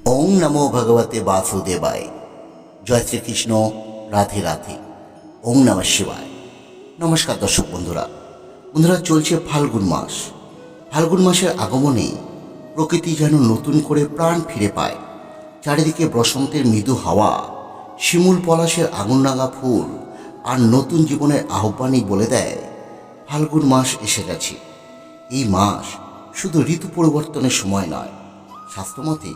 ওং নমো ভগবতে বাসুদেবায়। জয় শ্রীকৃষ্ণ। রাধে রাধে। ওং নমঃ শিবায়। নমস্কার দর্শক বন্ধুরা চলছে ফাল্গুন মাস। ফাল্গুন মাসের আগমনে প্রকৃতি যেন নতুন করে প্রাণ ফিরে পায়। চারিদিকে বসন্তের মৃদু হাওয়া, শিমুল পলাশের আগুন রাঙা ফুল আর নতুন জীবনের আহ্বানই বলে দেয় ফাল্গুন মাস এসে গেছে। এই মাস শুধু ঋতু পরিবর্তনের সময় নয়, শাস্ত্রমতে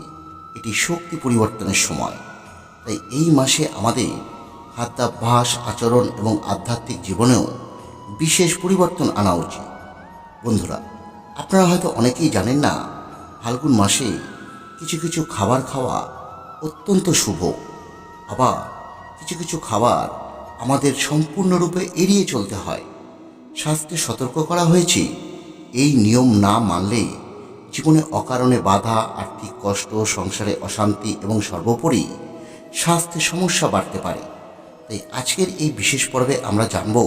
এটি শক্তি পরিবর্তনের সময়। তাই এই মাসে আমাদের খাদ্যাভ্যাস, আচরণ এবং আধ্যাত্মিক জীবনেও বিশেষ পরিবর্তন আনা উচিত। বন্ধুরা, আপনারা হয়তো অনেকেই জানেন না, ফাল্গুন মাসে কিছু কিছু খাবার খাওয়া অত্যন্ত শুভ। আবার কিছু কিছু খাবার আমাদের সম্পূর্ণরূপে এড়িয়ে চলতে হয়। শাস্ত্রে সতর্ক করা হয়েছে, এই নিয়ম না মানলে জীবনে অকারণে বাধা, আর্থিক কষ্ট, সংসারে অশান্তি এবং সর্বোপরি স্বাস্থ্যের সমস্যা বাড়তে পারে। তাই আজকের এই বিশেষ পর্বে আমরা জানব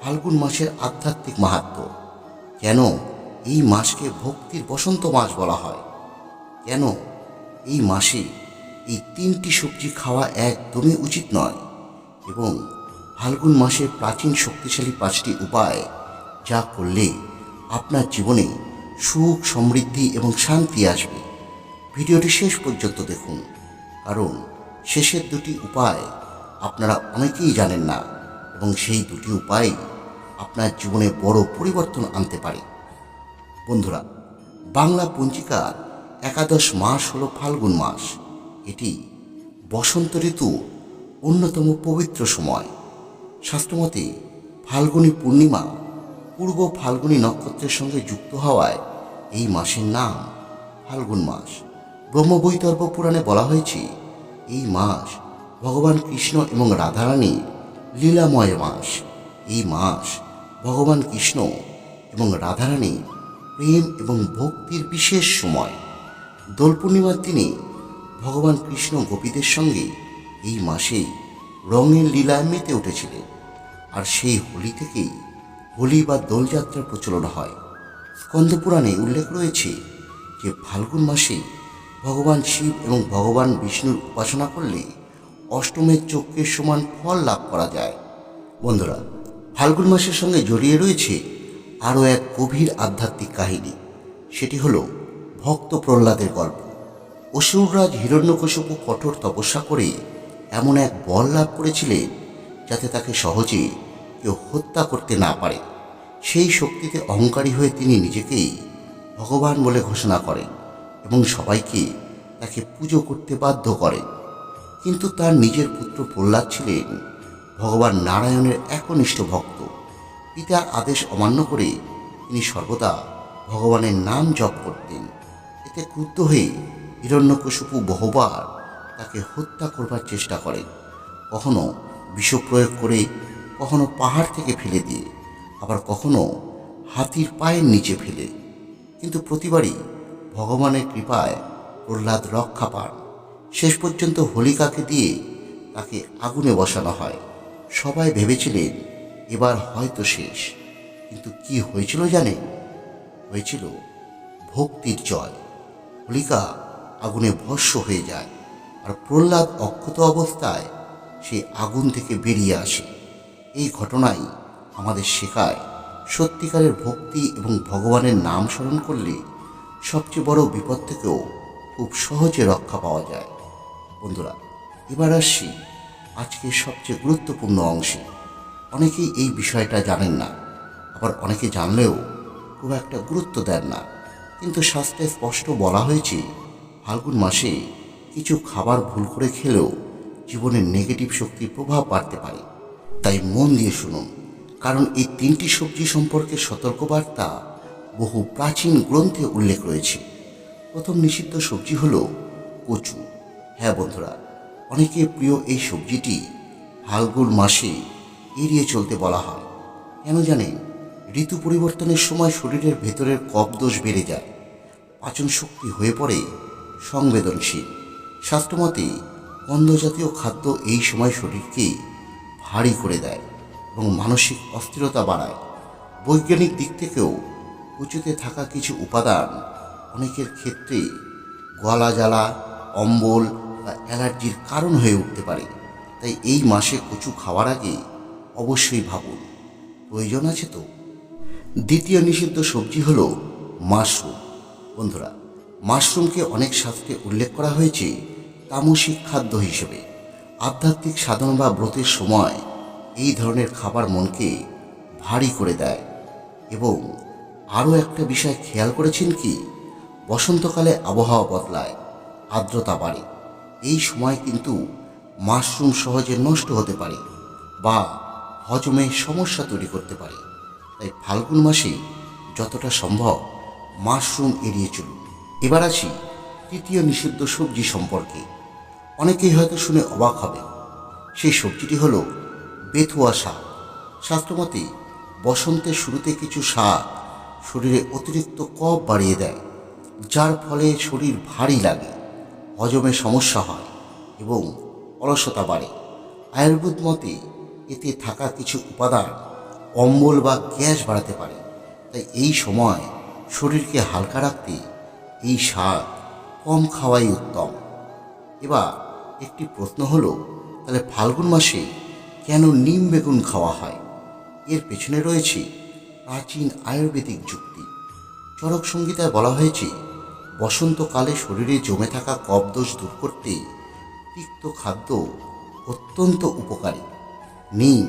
ফাল্গুন মাসের আধ্যাত্মিক মাহাত্ম্য। কেন এই মাসকে ভক্তির বসন্ত মাস বলা হয়, কেন এই মাসে এই 3টি সবজি খাওয়া একদমই উচিত নয়, এবং ফাল্গুন মাসের প্রাচীন শক্তিশালী 5টি উপায় যা করলে আপনার জীবনে সুখ, সমৃদ্ধি এবং শান্তি আসবে। ভিডিওটি শেষ পর্যন্ত দেখুন, কারণ শেষের 2টি উপায় আপনারা অনেকেই জানেন না, এবং সেই 2টি উপায় আপনার জীবনে বড় পরিবর্তন আনতে পারে। বন্ধুরা, বাংলা পঞ্জিকার একাদশ মাস হল ফাল্গুন মাস। এটি বসন্ত ঋতুর অন্যতম পবিত্র সময়। শাস্ত্রমতে ফাল্গুনী পূর্ণিমা পূর্ব ফাল্গুনী নক্ষত্রের সঙ্গে যুক্ত হওয়ায় এই মাসের নাম ফাল্গুন মাস। ব্রহ্মবৈতর্ব পুরাণে বলা হয়েছে, এই মাস ভগবান কৃষ্ণ এবং রাধারানীর লীলাময় মাস। এই মাস ভগবান কৃষ্ণ এবং রাধারানীর প্রেম এবং ভক্তির বিশেষ সময়। দোল পূর্ণিমার দিনে ভগবান কৃষ্ণ গোপীদের সঙ্গে এই মাসে রঙের লীলায় মেতে উঠেছিলেন, আর সেই হোলি থেকেই হোলি বা দোলযাত্রার প্রচলন হয়। স্কন্দপুরাণে উল্লেখ রয়েছে যে ফাল্গুন মাসে ভগবান শিব এবং ভগবান বিষ্ণুর উপাসনা করলে অষ্টমের যজ্ঞের সমান ফল লাভ করা যায়। বন্ধুরা, ফাল্গুন মাসের সঙ্গে জড়িয়ে রয়েছে আরও এক গভীর আধ্যাত্মিক কাহিনী। সেটি হলো ভক্ত প্রহ্লাদের গল্প। অসুররাজ হিরণ্যকশিপু কঠোর তপস্যা করে এমন এক বর লাভ করেছিলেন যাতে তাকে সহজে কেউ হত্যা করতে না পারে। সেই শক্তিতে অহংকারী হয়ে তিনি নিজেকেই ভগবান বলে ঘোষণা করেন এবং সবাইকে তাকে পুজো করতে বাধ্য করেন। কিন্তু তার নিজের পুত্র প্রহ্লাদ ছিলেন ভগবান নারায়ণের একনিষ্ঠ ভক্ত। পিতার আদেশ অমান্য করে তিনি সর্বদা ভগবানের নাম জপ করতেন। এতে ক্রুদ্ধ হয়ে হিরণ্যকশিপু বহুবার তাকে হত্যা করবার চেষ্টা করেন, কখনো বিষ প্রয়োগ করে, কখনো পাহাড় থেকে ফেলে দিয়ে, আবার কখনো হাতির পায়ের নিচে ফেলে। কিন্তু প্রতিবারই ভগবানের কৃপায় প্রহ্লাদ রক্ষা পান। শেষ পর্যন্ত হোলিকাকে দিয়ে তাকে আগুনে বসানো হয়। সবাই ভেবেছিলেন এবার হয়তো শেষ, কিন্তু কি হয়েছিল জানেন? হয়েছিল ভক্তির জয়। হোলিকা আগুনে ভস্ম হয়ে যায়, আর প্রহ্লাদ অক্ষত অবস্থায় সে আগুন থেকে বেরিয়ে আসে। এই ঘটনাই আমাদের শেখায়, সত্যিকারের ভক্তি এবং ভগবানের নাম স্মরণ করলে সবচেয়ে বড় বিপদ থেকেও খুব সহজে রক্ষা পাওয়া যায়। বন্ধুরা, এবার আসছি আজকের সবচেয়ে গুরুত্বপূর্ণ অংশে। অনেকেই এই বিষয়টা জানেন না, আবার অনেকে জানলেও খুব একটা গুরুত্ব দেন না। কিন্তু শাস্ত্রে স্পষ্ট বলা হয়েছে, ফাল্গুন মাসে কিছু খাবার ভুল করে খেলেও জীবনের নেগেটিভ শক্তির প্রভাব বাড়তে পারে। তাই মন দিয়ে শুনুন, কারণ এই 3টি সবজি সম্পর্কে সতর্কবার্তা বহু প্রাচীন গ্রন্থে উল্লেখ রয়েছে। প্রথম নিষিদ্ধ সবজি হলো কচু। হ্যাঁ বন্ধুরা, অনেকের প্রিয় এই সবজিটি ফাল্গুন মাসে এড়িয়ে চলতে বলা হয়। কেন জানেন? ঋতু পরিবর্তনের সময় শরীরের ভেতরের কফ দোষ বেড়ে যায়, পাচন শক্তি হয়ে পড়ে সংবেদনশীল। শাস্ত্রমতে গন্ধজাতীয় খাদ্য এই সময় শরীরকে ভারী করে দেয় এবং মানসিক অস্থিরতা বাড়ায়। বৈজ্ঞানিক দিক থেকেও কচুতে থাকা কিছু উপাদান অনেকের ক্ষেত্রে গলা জ্বালা, অম্বল বা অ্যালার্জির কারণ হয়ে উঠতে পারে। তাই এই মাসে কচু খাওয়ার আগে অবশ্যই ভাবুন প্রয়োজন আছে তো। দ্বিতীয় নিষিদ্ধ সবজি হলো মাশরুম। বন্ধুরা, মাশরুমকে অনেক শাস্ত্রে উল্লেখ করা হয়েছে তামসিক খাদ্য হিসেবে। আধ্যাত্মিক সাধনা বা ব্রতের সময় এই ধরনের খাবার মনকে ভারী করে দেয়। এবং আরও একটা বিষয় খেয়াল করেছেন কি, বসন্তকালে আবহাওয়া বদলায়, আর্দ্রতা বাড়ে। এই সময় কিন্তু মাশরুম সহজে নষ্ট হতে পারে বা হজমে সমস্যা তৈরি করতে পারে। তাই ফাল্গুন মাসে যতটা সম্ভব মাশরুম এড়িয়ে চলুন। এবার আসি তৃতীয় নিষিদ্ধ সবজি সম্পর্কে। অনেকেই হয়তো শুনে অবাক হবে। সেই সবজিটি হলো বেথুয়া শাক। শাস্ত্রমতে বসন্তের শুরুতে কিছু শাক শরীরে অতিরিক্ত কফ বাড়িয়ে দেয়, যার ফলে শরীর ভারী লাগে, হজমে সমস্যা হয় এবং অলসতা বাড়ে। আয়ুর্বেদ মতে এতে থাকা কিছু উপাদান অম্বল বা গ্যাস বাড়াতে পারে। তাই এই সময় শরীরকে হালকা রাখতে এই শাক কম খাওয়াই উত্তম। এবার একটি প্রশ্ন হলো, তাহলে ফাল্গুন মাসে কেন নিম বেগুন খাওয়া হয়? এর পেছনে রয়েছে প্রাচীন আয়ুর্বেদিক যুক্তি। চরক সংহিতায় বলা হয়েছে বসন্তকালে শরীরে জমে থাকা কফদোষ দূর করতে তিক্ত খাদ্য অত্যন্ত উপকারী। নিম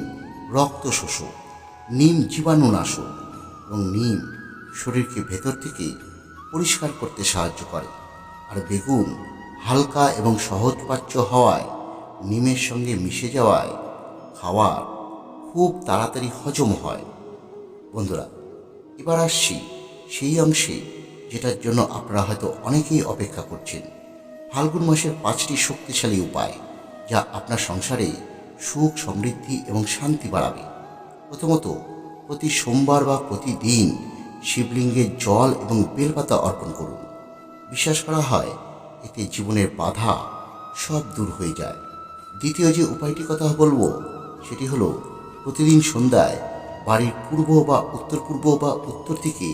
রক্ত শোষক, নিম জীবাণুনাশক এবং নিম শরীরকে ভেতর থেকে পরিষ্কার করতে সাহায্য করে। আর বেগুন হালকা এবং সহজপাচ্য হওয়ায়, নিমের সঙ্গে মিশে যাওয়ায় খাবার খুব তাড়াতাড়ি হজম হয়। বন্ধুরা, এবার আসছি সেই অংশে যেটার জন্য আপনারা হয়তো অনেকেই অপেক্ষা করছেন। ফাল্গুন মাসের 5টি শক্তিশালী উপায় যা আপনার সংসারে সুখ, সমৃদ্ধি এবং শান্তি বাড়াবে। প্রথমত, প্রতি সোমবার বা প্রতিদিন শিবলিঙ্গে জল এবং বেলপাতা অর্পণ করুন। বিশ্বাস করা হয় এতে জীবনের বাধা সব দূর হয়ে যায়। দ্বিতীয় যে উপায়টির কথা বলবো সেটি হলো প্রতিদিন সন্ধ্যায় বাড়ির পূর্ব বা উত্তর পূর্ব বা উত্তর দিকে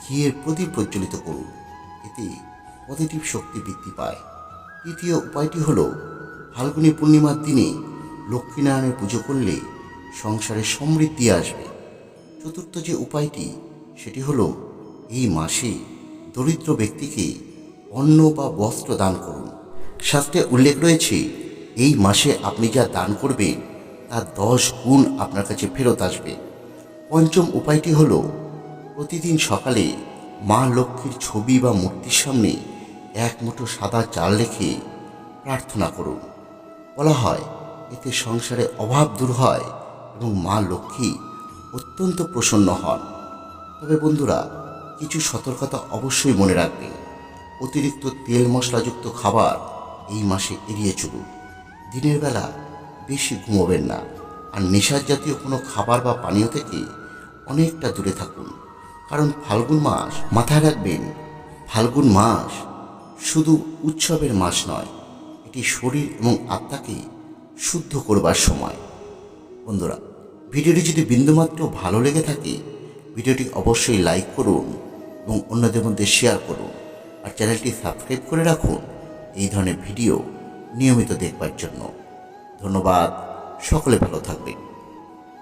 ঘিয়ের প্রদীপ প্রজ্বলিত করুন। এতে পজিটিভ শক্তি বৃদ্ধি পায়। তৃতীয় উপায়টি হলো ফাল্গুনী পূর্ণিমার দিনে লক্ষ্মীনারায়ণের পুজো করলে সংসারে সমৃদ্ধি আসবে। চতুর্থ যে উপায়টি সেটি হলো এই মাসে দরিদ্র ব্যক্তিকে অন্ন বা বস্ত্র দান করুন। শাস্ত্রে উল্লেখ রয়েছে এই মাসে আপনি যা দান করবেন তার 10 গুণ আপনার কাছে ফেরত আসবে। পঞ্চম উপায়টি হলো প্রতিদিন সকালে মা লক্ষ্মীর ছবি বা মূর্তির সামনে এক মুঠো সাদা চাল রেখে প্রার্থনা করুন। বলা হয় এতে সংসারে অভাব দূর হয় এবং মা লক্ষ্মী অত্যন্ত প্রসন্ন হন। তবে বন্ধুরা, কিছু সতর্কতা অবশ্যই মনে রাখবেন। অতিরিক্ত তেল মশলাযুক্ত খাবার এই মাসে এড়িয়ে চলুন। দিনের বেলা বেশি ঘুমোবেন না। আর নেশার জাতীয় কোনো খাবার বা পানীয় থেকে অনেকটা দূরে থাকুন। কারণ ফাল্গুন মাস, মাথায় রাখবেন, ফাল্গুন মাস শুধু উৎসবের মাস নয়, এটি শরীর এবং আত্মাকে শুদ্ধ করবার সময়। বন্ধুরা, ভিডিওটি যদি বিন্দুমাত্র ভালো লেগে থাকে ভিডিওটি অবশ্যই লাইক করুন এবং অন্যদের মধ্যে শেয়ার করুন। আর চ্যানেলটি সাবস্ক্রাইব করে রাখুন এই ধরনের ভিডিও নিয়মিত দেখবার জন্য। ধন্যবাদ। সকলে ভালো থাকবেন।